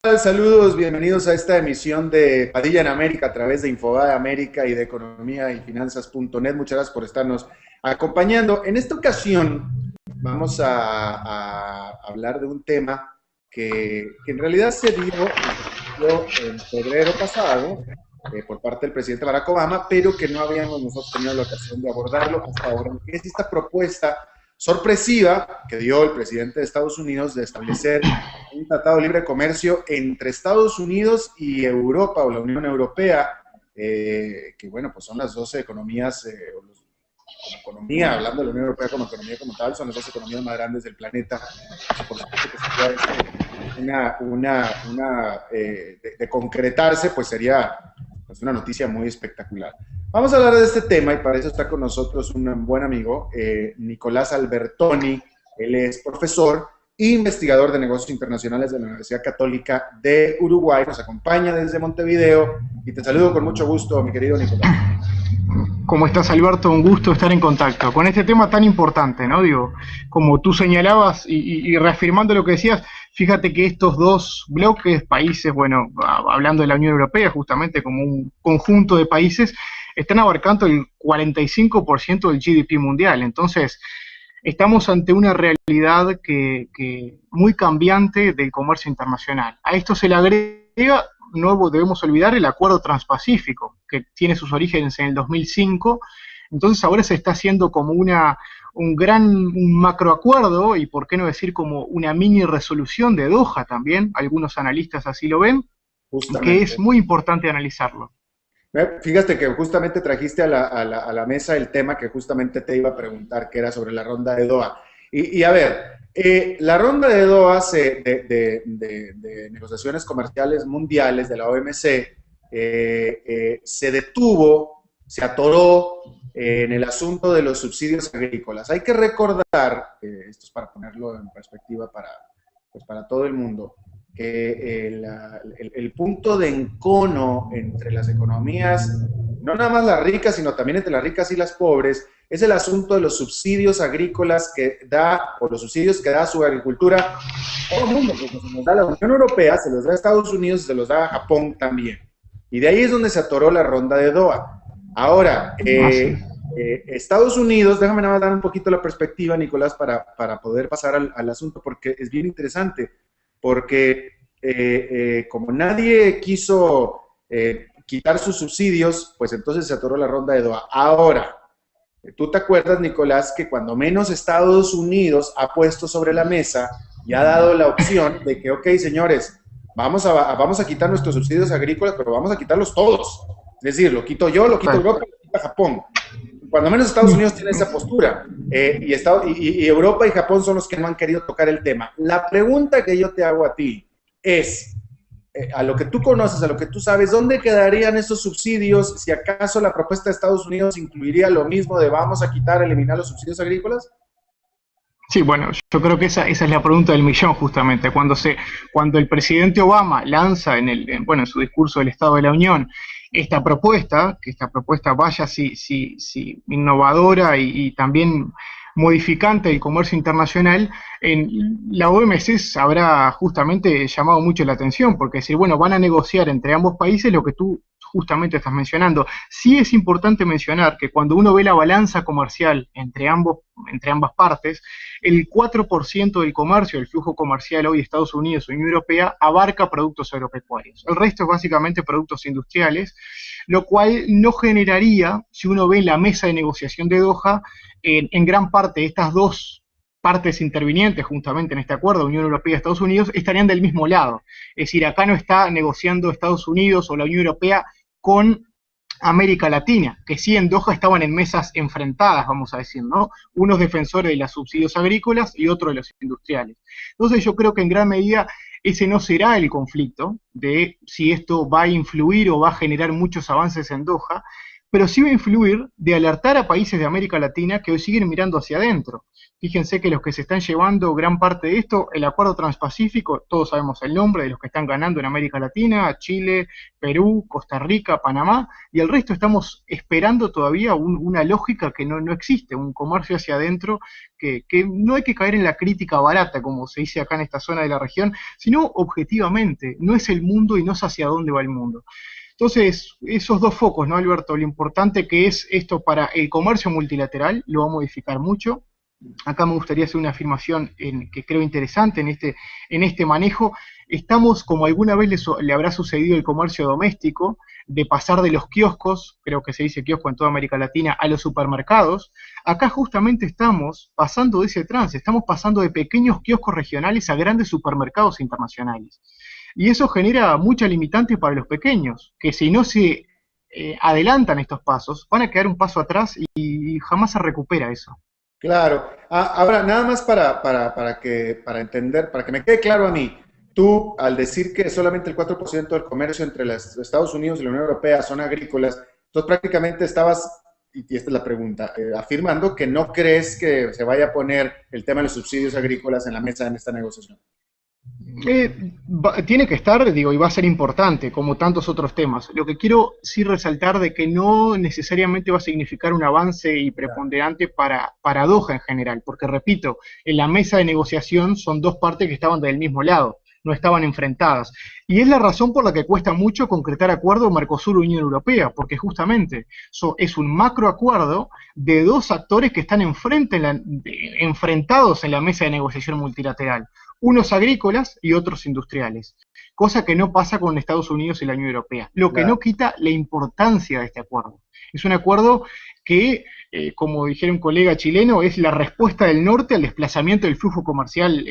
Saludos, bienvenidos a esta emisión de Padilla en América a través de Infobae América y de Economía y Finanzas.net. Muchas gracias por estarnos acompañando. En esta ocasión vamos a hablar de un tema que en realidad se dio en febrero pasado por parte del presidente Barack Obama, pero que no habíamos nosotros tenido la ocasión de abordarlo hasta ahora, que es esta propuesta sorpresiva que dio el presidente de Estados Unidos de establecer un tratado de libre comercio entre Estados Unidos y Europa o la Unión Europea, que bueno, pues son las 12 economías, como economía, hablando de la Unión Europea como economía como tal, son las 12 economías más grandes del planeta. Por supuesto que sería de concretarse, pues sería pues una noticia muy espectacular. Vamos a hablar de este tema y para eso está con nosotros un buen amigo, Nicolás Albertoni. Él es profesor e investigador de negocios internacionales de la Universidad Católica de Uruguay. Nos acompaña desde Montevideo y te saludo con mucho gusto, mi querido Nicolás. ¿Cómo estás, Alberto? Un gusto estar en contacto con este tema tan importante, ¿no? Digo, como tú señalabas y reafirmando lo que decías, fíjate que estos dos bloques, países, bueno, hablando de la Unión Europea justamente como un conjunto de países, están abarcando el 45% del GDP mundial. Entonces, estamos ante una realidad que muy cambiante del comercio internacional. A esto se le agrega, no debemos olvidar, el Acuerdo Transpacífico, que tiene sus orígenes en el 2005. Entonces ahora se está haciendo como un macroacuerdo, y por qué no decir como una mini resolución de Doha también, algunos analistas así lo ven, que es muy importante analizarlo. Fíjate que justamente trajiste a la mesa el tema que justamente te iba a preguntar, que era sobre la ronda de Doha. Y a ver, la ronda de Doha de negociaciones comerciales mundiales de la OMC se detuvo, se atoró en el asunto de los subsidios agrícolas. Hay que recordar, esto es para ponerlo en perspectiva para todo el mundo, que el punto de encono entre las economías, no nada más las ricas, sino también entre las ricas y las pobres, es el asunto de los subsidios agrícolas que da, o los subsidios que da su agricultura todo el mundo, porque se los da la Unión Europea, se los da a Estados Unidos, se los da a Japón también. Y de ahí es donde se atoró la ronda de Doha. Ahora, Estados Unidos, déjame nada más dar un poquito la perspectiva, Nicolás, para poder pasar al asunto, porque es bien interesante. Porque como nadie quiso quitar sus subsidios, pues entonces se atoró la ronda de Doha. Ahora, tú te acuerdas, Nicolás, que cuando menos Estados Unidos ha puesto sobre la mesa y ha dado la opción de que, ok, señores, vamos a quitar nuestros subsidios agrícolas, pero vamos a quitarlos todos. Es decir, lo quito yo, lo quito Europa, lo quita Japón. Cuando menos Estados Unidos tiene esa postura, y Europa y Japón son los que no han querido tocar el tema. La pregunta que yo te hago a ti es, a lo que tú conoces, a lo que tú sabes, ¿dónde quedarían esos subsidios? Si acaso la propuesta de Estados Unidos incluiría lo mismo de vamos a eliminar los subsidios agrícolas. Sí, bueno, yo creo que esa es la pregunta del millón justamente. Cuando el presidente Obama lanza en su discurso del Estado de la Unión esta propuesta, que esta propuesta vaya innovadora y también modificante del comercio internacional, en la OMC habrá justamente llamado mucho la atención, porque decir, bueno, van a negociar entre ambos países lo que tú justamente estás mencionando. Sí es importante mencionar que cuando uno ve la balanza comercial entre ambas partes, el 4% del comercio, el flujo comercial hoy de Estados Unidos o Unión Europea, abarca productos agropecuarios. El resto es básicamente productos industriales, lo cual no generaría, si uno ve la mesa de negociación de Doha, en gran parte estas dos partes intervinientes justamente en este acuerdo, Unión Europea y Estados Unidos, estarían del mismo lado. Es decir, acá no está negociando Estados Unidos o la Unión Europea con América Latina, que sí en Doha estaban en mesas enfrentadas, vamos a decir, ¿no? Unos defensores de los subsidios agrícolas y otros de los industriales. Entonces yo creo que en gran medida ese no será el conflicto de si esto va a influir o va a generar muchos avances en Doha, pero sí va a influir de alertar a países de América Latina que hoy siguen mirando hacia adentro. Fíjense que los que se están llevando gran parte de esto, el Acuerdo Transpacífico, todos sabemos el nombre de los que están ganando en América Latina: Chile, Perú, Costa Rica, Panamá, y el resto estamos esperando todavía una lógica que no existe, un comercio hacia adentro, que no hay que caer en la crítica barata, como se dice acá en esta zona de la región, sino objetivamente, no es el mundo y no es hacia dónde va el mundo. Entonces, esos dos focos, ¿no, Alberto? Lo importante que es esto para el comercio multilateral, lo va a modificar mucho. Acá me gustaría hacer una afirmación que creo interesante en este manejo. Estamos, como alguna vez le habrá sucedido el comercio doméstico, de pasar de los kioscos, creo que se dice kiosco en toda América Latina, a los supermercados. Acá justamente estamos pasando de ese trance, estamos pasando de pequeños kioscos regionales a grandes supermercados internacionales. Y eso genera mucha limitante para los pequeños, que si no se adelantan estos pasos, van a quedar un paso atrás y jamás se recupera eso. Claro. Ahora, nada más para entender, para que me quede claro a mí, tú al decir que solamente el 4% del comercio entre los Estados Unidos y la Unión Europea son agrícolas, entonces prácticamente estabas, y esta es la pregunta, afirmando que no crees que se vaya a poner el tema de los subsidios agrícolas en la mesa en esta negociación. Tiene que estar, digo, y va a ser importante, como tantos otros temas. Lo que quiero sí resaltar de que no necesariamente va a significar un avance y preponderante para Doha en general, porque repito, en la mesa de negociación son dos partes que estaban del mismo lado, no estaban enfrentadas. Y es la razón por la que cuesta mucho concretar acuerdo Mercosur-Unión Europea, porque justamente es un macroacuerdo de dos actores que están enfrentados en la mesa de negociación multilateral, unos agrícolas y otros industriales, cosa que no pasa con Estados Unidos y la Unión Europea, lo que no quita la importancia de este acuerdo. Es un acuerdo que, como dijera un colega chileno, es la respuesta del norte al desplazamiento del flujo comercial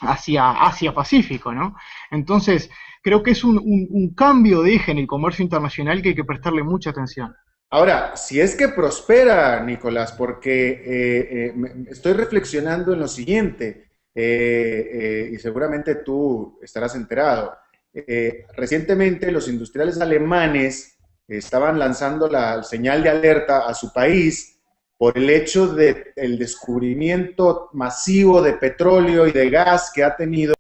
hacia Asia-Pacífico, ¿no? Entonces, creo que es un cambio de eje en el comercio internacional que hay que prestarle mucha atención. Ahora, si es que prospera, Nicolás, porque estoy reflexionando en lo siguiente, y seguramente tú estarás enterado. Recientemente los industriales alemanes estaban lanzando la señal de alerta a su país por el hecho del descubrimiento masivo de petróleo y de gas que ha tenido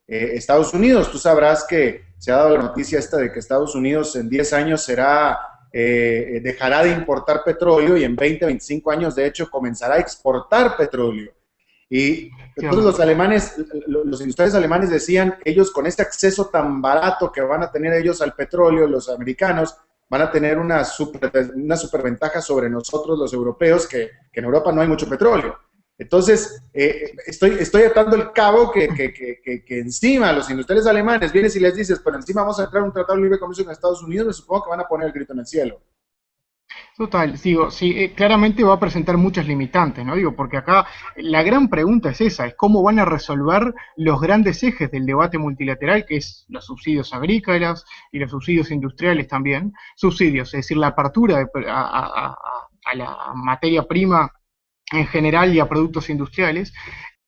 Estados Unidos. Tú sabrás que se ha dado la noticia esta de que Estados Unidos en 10 años dejará de importar petróleo y en 20, 25 años de hecho comenzará a exportar petróleo. Y entonces los industriales alemanes decían, ellos con este acceso tan barato que van a tener ellos al petróleo, los americanos, van a tener una superventaja sobre nosotros los europeos, que en Europa no hay mucho petróleo. Entonces, estoy atando el cabo que encima los industriales alemanes vienes y les dices, pero encima vamos a entrar en un tratado de libre comercio con Estados Unidos, me supongo que van a poner el grito en el cielo. Total, digo, sí, claramente va a presentar muchas limitantes, ¿no? Digo, porque acá la gran pregunta es esa, es cómo van a resolver los grandes ejes del debate multilateral, que es los subsidios agrícolas y los subsidios industriales también, subsidios, es decir, la apertura a la materia prima en general y a productos industriales,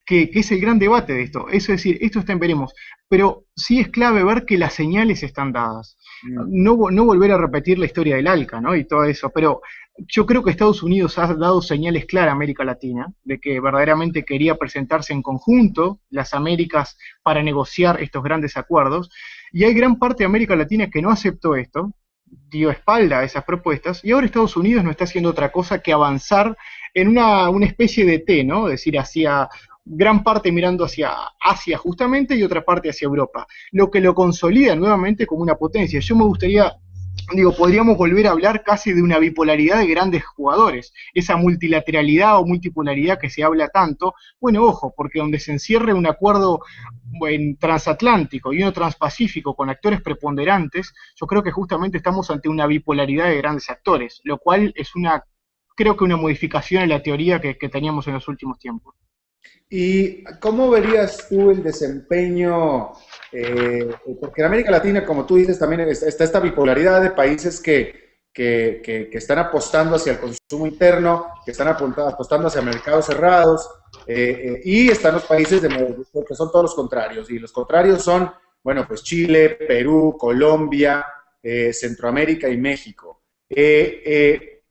que es el gran debate de esto. Es decir, esto está en veremos, pero sí es clave ver que las señales están dadas. No volver a repetir la historia del ALCA, ¿no? Y todo eso, pero yo creo que Estados Unidos ha dado señales claras a América Latina de que verdaderamente quería presentarse en conjunto las Américas para negociar estos grandes acuerdos, y hay gran parte de América Latina que no aceptó esto, dio espalda a esas propuestas, y ahora Estados Unidos no está haciendo otra cosa que avanzar en una especie de T, ¿no? Es decir, hacia gran parte mirando hacia Asia justamente y otra parte hacia Europa, lo que lo consolida nuevamente como una potencia. Yo me gustaría, digo, podríamos volver a hablar casi de una bipolaridad de grandes jugadores, esa multilateralidad o multipolaridad que se habla tanto. Bueno, ojo, porque donde se encierre un acuerdo transatlántico y uno transpacífico con actores preponderantes, yo creo que justamente estamos ante una bipolaridad de grandes actores, lo cual es creo que una modificación en la teoría que teníamos en los últimos tiempos. ¿Y cómo verías tú el desempeño? Porque en América Latina, como tú dices, también está esta bipolaridad de países que están apostando hacia el consumo interno, que están apostando hacia mercados cerrados, y están los países que son todos los contrarios. Y los contrarios son, bueno, pues Chile, Perú, Colombia, Centroamérica y México. de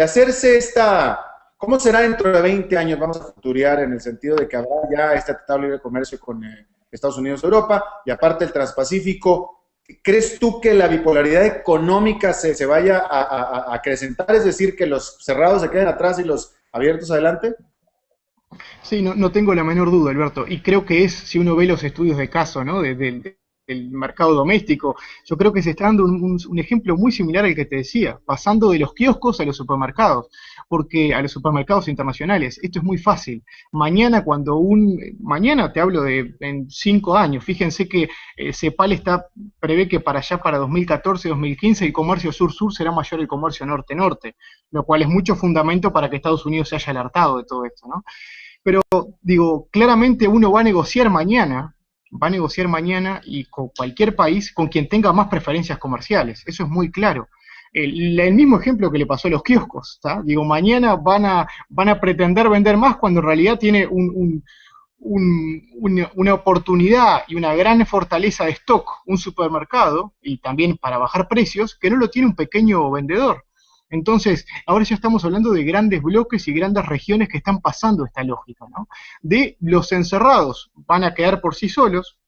hacerse esta, ¿cómo será dentro de 20 años? Vamos a futuriar en el sentido de que habrá ya este Tratado de Libre Comercio con Estados Unidos y Europa, y aparte el Transpacífico. ¿Crees tú que la bipolaridad económica se vaya a acrecentar? Es decir, que los cerrados se queden atrás y los abiertos adelante. Sí, no, no tengo la menor duda, Alberto. Y creo que es, si uno ve los estudios de caso, ¿no? Del mercado doméstico, yo creo que se está dando un ejemplo muy similar al que te decía, pasando de los kioscos a los supermercados, porque a los supermercados internacionales, esto es muy fácil. Mañana te hablo de en 5 años, fíjense que CEPAL prevé que para allá, para 2014-2015, el comercio sur-sur será mayor el comercio norte-norte, lo cual es mucho fundamento para que Estados Unidos se haya alertado de todo esto, ¿no? Pero digo, claramente uno va a negociar mañana y con cualquier país con quien tenga más preferencias comerciales, eso es muy claro. El mismo ejemplo que le pasó a los kioscos, ¿tá? Digo, mañana van a pretender vender más cuando en realidad tiene una oportunidad y una gran fortaleza de stock, un supermercado, y también para bajar precios, que no lo tiene un pequeño vendedor. Entonces, ahora ya estamos hablando de grandes bloques y grandes regiones que están pasando esta lógica, ¿no? De los encerrados van a quedar por sí solos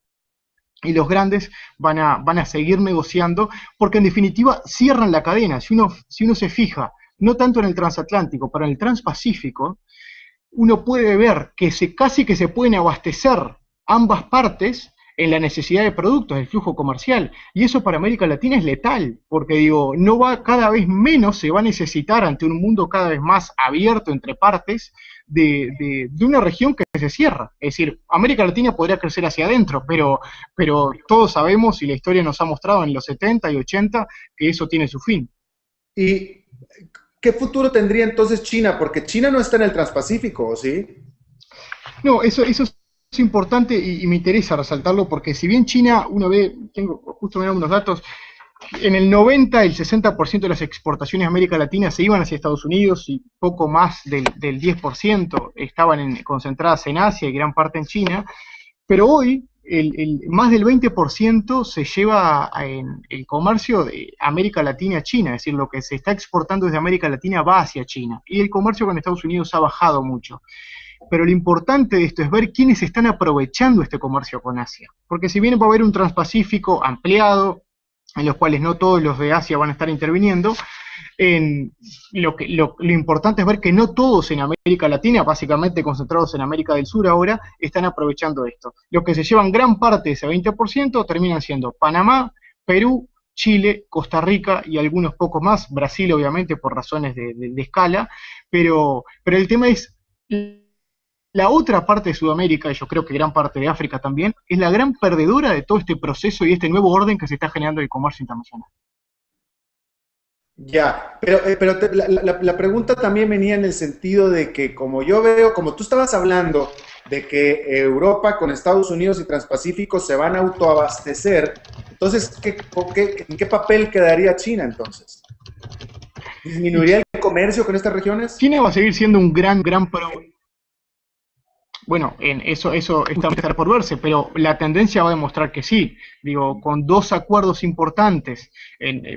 y los grandes van a seguir negociando, porque en definitiva cierran la cadena. Si uno se fija, no tanto en el transatlántico, pero en el transpacífico, uno puede ver que casi que se pueden abastecer ambas partes en la necesidad de productos, del flujo comercial. Y eso para América Latina es letal, porque digo, no va cada vez menos, se va a necesitar ante un mundo cada vez más abierto entre partes de una región que se cierra. Es decir, América Latina podría crecer hacia adentro, pero todos sabemos y la historia nos ha mostrado en los 70 y 80 que eso tiene su fin. ¿Y qué futuro tendría entonces China? Porque China no está en el Transpacífico, ¿sí? No, eso es importante y me interesa resaltarlo porque si bien China, uno ve, tengo justo mirando unos datos, en el 90 el 60% de las exportaciones a América Latina se iban hacia Estados Unidos y poco más del 10% estaban concentradas en Asia y gran parte en China, pero hoy más del 20% se lleva en el comercio de América Latina a China, es decir, lo que se está exportando desde América Latina va hacia China y el comercio con Estados Unidos ha bajado mucho. Pero lo importante de esto es ver quiénes están aprovechando este comercio con Asia. Porque si bien va a haber un transpacífico ampliado, en los cuales no todos los de Asia van a estar interviniendo, lo importante es ver que no todos en América Latina, básicamente concentrados en América del Sur ahora, están aprovechando esto. Los que se llevan gran parte de ese 20% terminan siendo Panamá, Perú, Chile, Costa Rica y algunos pocos más, Brasil obviamente por razones de escala, pero el tema es la otra parte de Sudamérica, y yo creo que gran parte de África también, es la gran perdedora de todo este proceso y este nuevo orden que se está generando en el comercio internacional. Ya, pero la pregunta también venía en el sentido de que como yo veo, como tú estabas hablando de que Europa con Estados Unidos y Transpacífico se van a autoabastecer, entonces, ¿en qué papel quedaría China entonces? ¿Disminuiría el comercio con estas regiones? China va a seguir siendo un gran bueno, en eso está por verse, pero la tendencia va a demostrar que sí. Digo, con dos acuerdos importantes.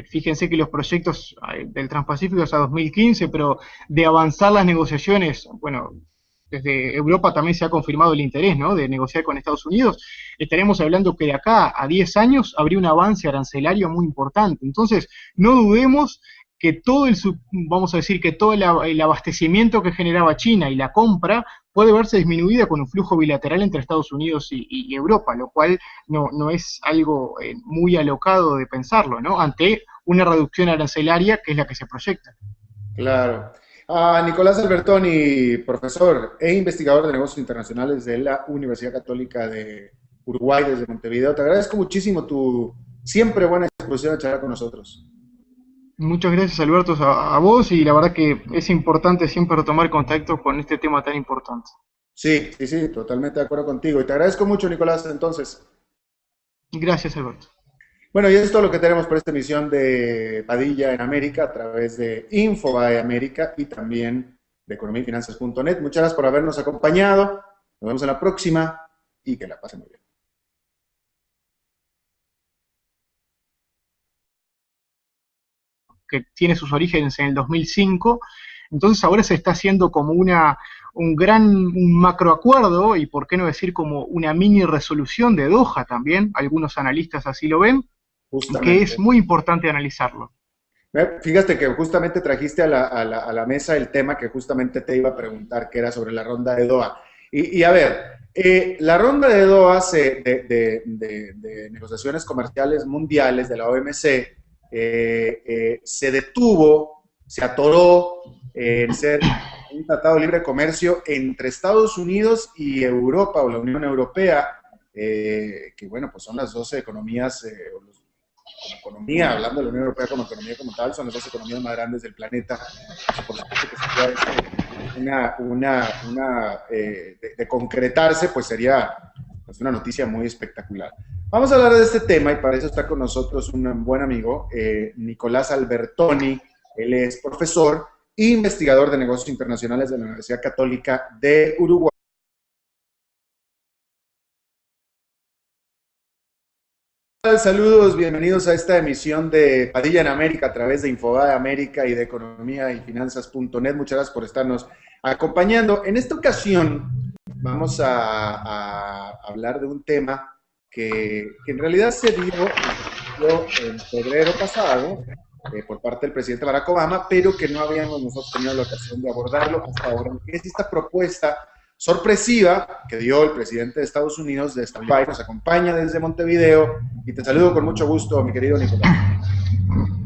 Fíjense que los proyectos del Transpacífico es a 2015, pero de avanzar las negociaciones, bueno, desde Europa también se ha confirmado el interés, ¿no?, de negociar con Estados Unidos. Estaremos hablando que de acá a 10 años habría un avance arancelario muy importante. Entonces, no dudemos que vamos a decir que todo el abastecimiento que generaba China y la compra puede verse disminuida con un flujo bilateral entre Estados Unidos y Europa, lo cual no es algo muy alocado de pensarlo, ¿no?, ante una reducción arancelaria que es la que se proyecta. Claro. Nicolás Albertoni, profesor e investigador de negocios internacionales de la Universidad Católica de Uruguay desde Montevideo. Te agradezco muchísimo tu siempre buena disposición a charlar con nosotros. Muchas gracias, Alberto, a vos, y la verdad que es importante siempre retomar contacto con este tema tan importante. Sí, sí, sí, totalmente de acuerdo contigo. Y te agradezco mucho, Nicolás, entonces. Gracias, Alberto. Bueno, y eso es todo lo que tenemos por esta emisión de Padilla en América a través de Infobae América y también de economiafinanzas.net. Muchas gracias por habernos acompañado. Nos vemos en la próxima y que la pasen muy bien. que tiene sus orígenes en el 2005. Entonces ahora se está haciendo como un macroacuerdo, y por qué no decir como una mini resolución de Doha también, algunos analistas así lo ven, que es Justamente. muy importante analizarlo. Fíjate que justamente trajiste a la mesa el tema que justamente te iba a preguntar, que era sobre la ronda de Doha. Y a ver, la ronda de Doha de negociaciones comerciales mundiales de la OMC se detuvo, se atoró en ser un tratado de libre comercio entre Estados Unidos y Europa o la Unión Europea, que bueno, pues son las 12 economías, como economía, hablando de la Unión Europea como economía como tal, son las 2 economías más grandes del planeta. Pues, por supuesto que sería esto de concretarse, pues sería pues, una noticia muy espectacular. Vamos a hablar de este tema y para eso está con nosotros un buen amigo, Nicolás Albertoni. Él es profesor e investigador de negocios internacionales de la Universidad Católica de Uruguay. Saludos, bienvenidos a esta emisión de Padilla en América a través de Infobae América y de economía y finanzas.net. Muchas gracias por estarnos acompañando. En esta ocasión vamos a hablar de un tema que en realidad se dio en febrero pasado por parte del presidente Barack Obama, pero que no habíamos nosotros tenido la ocasión de abordarlo hasta ahora, que es esta propuesta sorpresiva que dio el presidente de Estados Unidos de estabilidad. Nos acompaña desde Montevideo y te saludo con mucho gusto, mi querido Nicolás.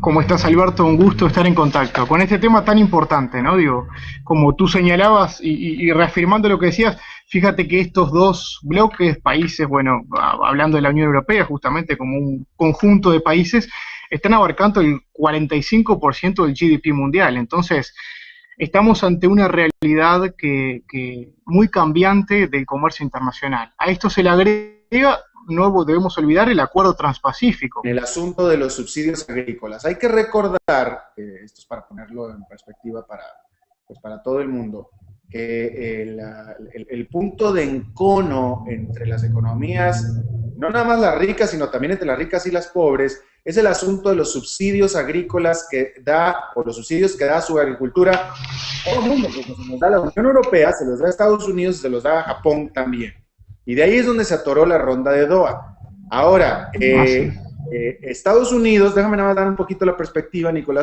¿Cómo estás, Alberto? Un gusto estar en contacto con este tema tan importante, ¿no? Digo, como tú señalabas y reafirmando lo que decías, fíjate que estos dos bloques, países, bueno, hablando de la Unión Europea justamente como un conjunto de países, están abarcando el 45% del GDP mundial. Entonces, estamos ante una realidad que muy cambiante del comercio internacional. A esto se le agrega, no debemos olvidar, el acuerdo transpacífico. En el asunto de los subsidios agrícolas, hay que recordar, esto es para ponerlo en perspectiva pues para todo el mundo, que el punto de encono entre las economías, no nada más las ricas, sino también entre las ricas y las pobres, es el asunto de los subsidios agrícolas que da, o los subsidios que da su agricultura todo el mundo, porque se los da la Unión Europea, se los da a Estados Unidos, se los da a Japón también. Y de ahí es donde se atoró la ronda de Doha. Ahora, Estados Unidos, déjame nada más dar un poquito la perspectiva, Nicolás,